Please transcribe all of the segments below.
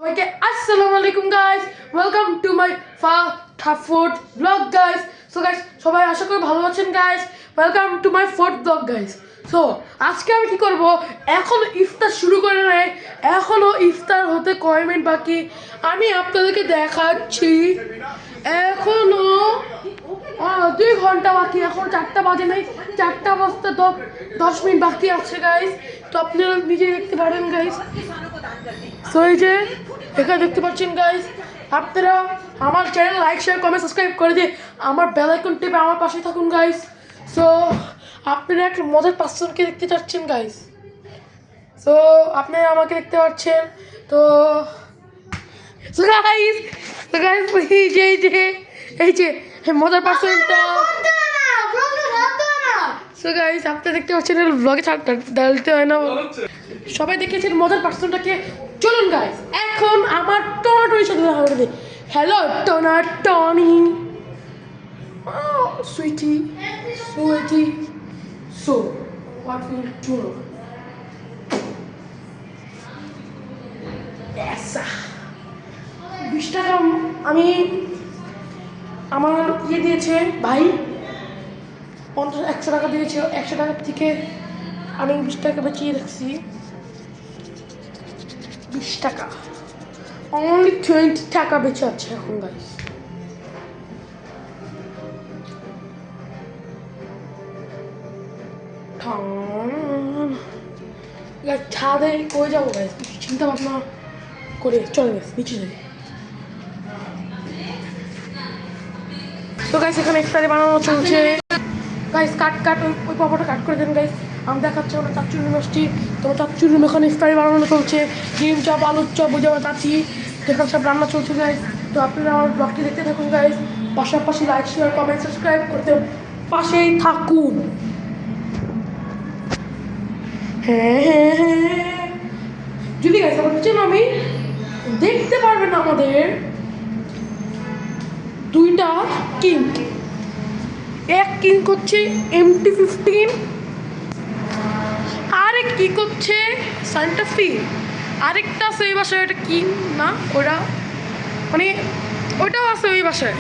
Okay, Assalamualaikum guys. Welcome to my fourth vlog guys. So guys, সবাই আশা করি ভালো আছেন guys. Welcome to my fourth vlog guys. So আজকে আমি কি করব? এখন ইফতার শুরু করে নাই। এখনো ইফতার হতে কয় মিনিট বাকি। আমি আপনাদেরকে দেখাচ্ছি। এখনো 2 ঘন্টা বাকি। এখন 4টা বাজে নাই। 4টা বাজতে 10 মিনিট বাকি আছে গাইস। তো আপনারা নিজে দেখতে পারেন গাইস। সো এই যে এখানে দেখতে পাচ্ছেন গাইস, আপনারা আমার channel like share comment subscribe করে দিয়ে আমার বেল আইকন টিপে আমার পাশে থাকুন গাইস। সো আপনারা একটা মজার পার্সনকে দেখতে চাচ্ছেন গাইস। সো আপনারা আমাকে দেখতে পাচ্ছেন। তো গাইস এই যে মজার পার্সনটা। সো গাইস আপনারা দেখতে পাচ্ছেন ব্লগে ডালতে হয় না, সবাই দেখেছেন মজার পার্সনটাকে। চলুন গাইস এখন আমার টনাটনির সাথে দেখা করে দিই। হ্যালো টনাটনি, sweetie so what will do? এসা 20 টাকা আমি আমার দিয়েছে ভাই, 100 টাকা দিয়েছে। 100 টাকার থেকে আমি 20 টাকা বাঁচিয়ে রাখছি। 20 টাকা, অনলি 20 টাকা বেঁচে আছে এখন গাইস। ছাদে কই যাবো গাইস, চিন্তা ভাবনা করে চলে গেছে নিচে যাই। তো গাইস এখানে ইফতারি বানানো চলছে গাইস। কাট ওই পাপাটা কাট করে দেন গাইস। আমি দেখাচ্ছি আমরা চাচ্চুর ইউনিভার্সিটি। তো চাচ্চুর রুম এখানে ইফতারি বানানো চলছে। ডিম চপ, আলুর চপ, বুঝে চাচ্ছি যেখানে সব রান্না চলছে গাইস। তো আপনারা আমার ব্লগটি দেখতে থাকুন গাইস, পাশাপাশি লাইক শেয়ার কমেন্ট সাবস্ক্রাইব করতে পাশেই থাকুন। হ্যাঁ যদি গাইস আমার পিছনে আমি দেখতে পারবেন আমাদের 2টা কিং। এক কিং করছে MT-15, আরেক কি করছে সান্টাফি। আরেকটা আছে ওই বাসায়, ওটা কিং না, ওটা মানে ওটাও আছে ওই বাসায়।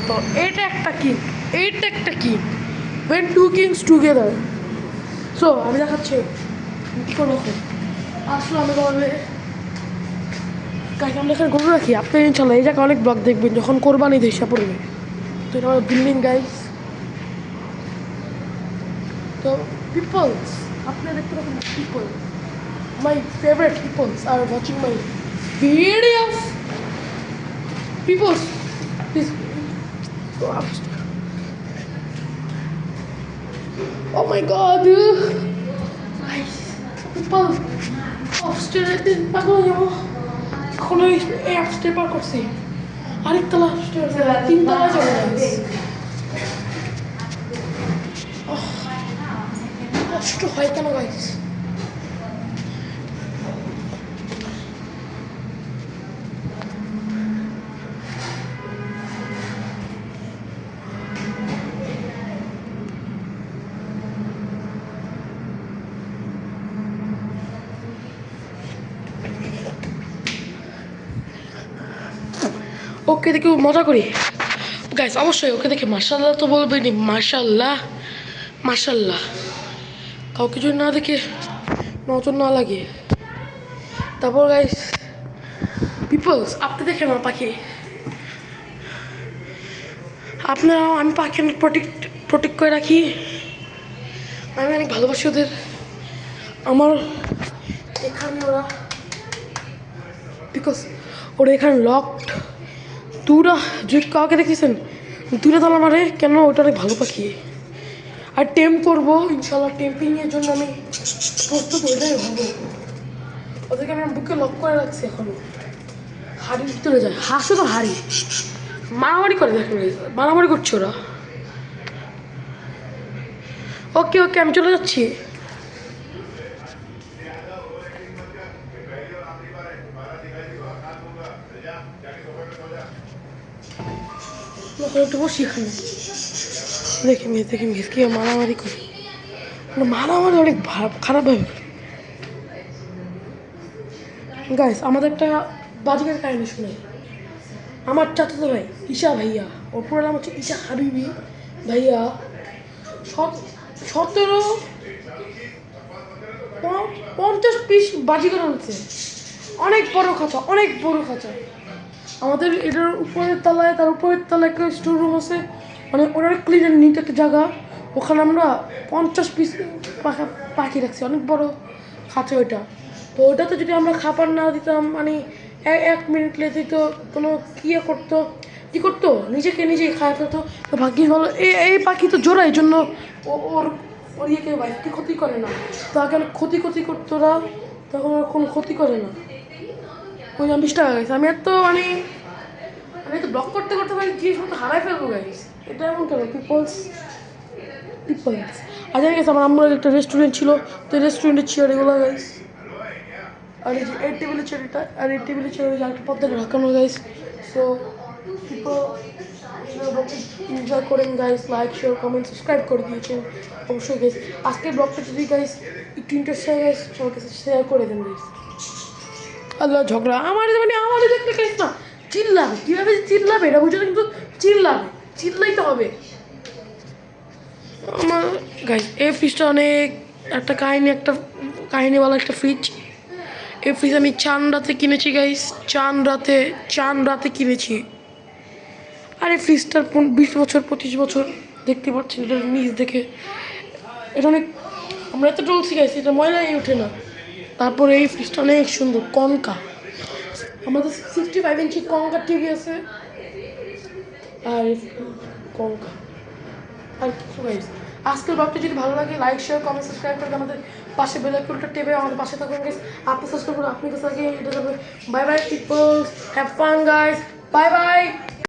তো এটা একটা কিং, এইটা একটা king, when 2 kings together। So আমি দেখাচ্ছি কী করবো আসলে আমি করবে গাইস। আমরা এখানে গরু রাখি, আপনি ইনশাল্লাহ এই জায়গায় অনেক ব্লগ দেখবেন যখন কোরবানি দেশা পড়বে। তো এটা আমার বিল্ডিং গাইস। তো পিপলস আপনারা দেখতে পাবেন, people my favourite peoples are watching my videos. Peoples please go upstairs. Oh my god guys, people upstairs একদিন পাগল যাবো। এখন ওই আপস্টেয়ার পার করছি, আরেকতলা আপস্টেয়ার, 3 তলা চলে যাচ্ছে। কষ্ট হয় কেন গাইস? ওকে দেখে মজা করি গাইস, অবশ্যই ওকে দেখে মাশাল্লাহ তো বলবেনি। মাশাল্লাহ মাশাল্লাহ, কাউকে যদি না দেখে নজর না লাগে। তারপর গাইস পিপলস আপনি দেখেন আমার পাখি, আপনারাও। আমি পাখি অনেক প্রোটেক্ট করে রাখি, আমি অনেক ভালোবাসি ওদের। আমার এখানে ওরা বিকজ ওরা এখানে লকড। দুটা যদি কাউকে দেখেছেন 2টা তালা মারে কেন, ওটা অনেক ভালো পাখি। আর টেম্প করবো ইনশাল্লাহ, টেম্পিংয়ের জন্য আমি প্রস্তুত ওইটাই হবো। ওদেরকে আমি বুকে লক করে রাখছি এখনো। হাড়ির ভিতরে যায়, হাসো তো হাড়ি মারামারি করে, দেখো মারামারি করছে ওরা। ওকে আমি চলে যাচ্ছি। একটু বসি এখানে, দেখে মিস কি মারামারি করে। মারামারি অনেক খারাপভাবে করে। গাইস আমাদের একটা বাজিকার কাহিনী শুনে। আমার চাচাতো ভাই ঈশা ভাইয়া, ওর পুরো নাম হচ্ছে ঈশা হাবিবি ভাইয়া, 50 পিস বাজিকার আনছে। অনেক বড় খাঁচা, অনেক বড় খাঁচা। আমাদের এটার উপরের তলায়, তার উপরের তলায় একটা স্টোর রুম আছে, মানে ওনার ক্লিন অ্যান্ড নিট একটা জায়গা। ওখানে আমরা 50 পিস পাখি রাখছি, অনেক বড় খাঁচা ওইটা। তো ওইটাতে যদি আমরা খাবার না দিতাম, মানে 1 মিনিট লেট দিত, কোনো কী করতো নিজেকে নিজেই খায় ফেলতো। তো ভাগ্যিস ভালো, এই পাখি তো জোড়া, এই জন্য ওর ওর ইয়েকে বাইককে ক্ষতি করে না। তো আগে অনেক ক্ষতি করতো ওরা, তখন ওর কোনো ক্ষতি করে না। ওই 20 টাকা গেছে। আমি তো ব্লক করতে করতে মানে জিনিসপত্র হারাই ফেলবো গাইস। এটা এমন কেন? পিপলস আর জানি গেছে আমার আমরা একটা রেস্টুরেন্ট ছিল, তো রেস্টুরেন্টের চেয়ার এগুলো গাইস। আর এই যে এই টেবিলের চেয়ারটা, আর এই টেবিলের চেয়ার একটা পদ্মাটা রাখানো গাইস। সো পিপল এনজয় করেন guys, like share comment subscribe করে দিয়েছেন অবশ্যই গাইস। আজকের ব্লগটা যদি গাইস একটু ইন্টারেস্ট হয় গাইস, সবার কাছে শেয়ার করে দেন গাইস। আল্লাহ ঝগড়া আমাদের দেখতে গাইস না, চিল্লাবে কীভাবে চিল্লাবে এটা বুঝে না, কিন্তু চিল্লাইতে হবে আমার গাইস। এই ফ্রিজটা অনেক একটা কাহিনীওয়ালা একটা ফ্রিজ। এই ফ্রিজ আমি চানরাতে কিনেছি গাইস, চানরাতে কিনেছি। আর এই ফ্রিজটার 20 বছর 25 বছর দেখতে পাচ্ছেন, এটার নিচ দেখে এটা অনেক, আমরা এত টলছি গাইছি, এটা ময়লাই ওঠে না। তারপরে এই ফ্রিজটা অনেক সুন্দর, কনকা। আমাদের 65 ইঞ্চি কনকা টিভি আছে, আর কনকা আর কিছু গাইস। আজকের ব্লগটা যদি ভালো লাগে লাইক শেয়ার কমেন্ট সাবস্ক্রাইব করে আমাদের পাশে বেল আইকনটা টেপে আমাদের পাশে থাকুন গাইস। আপনি সাবস্ক্রাইব করুন, আপনি কাছে আগে এটা যাবে। Bye bye peoples, have fun guys, bye by.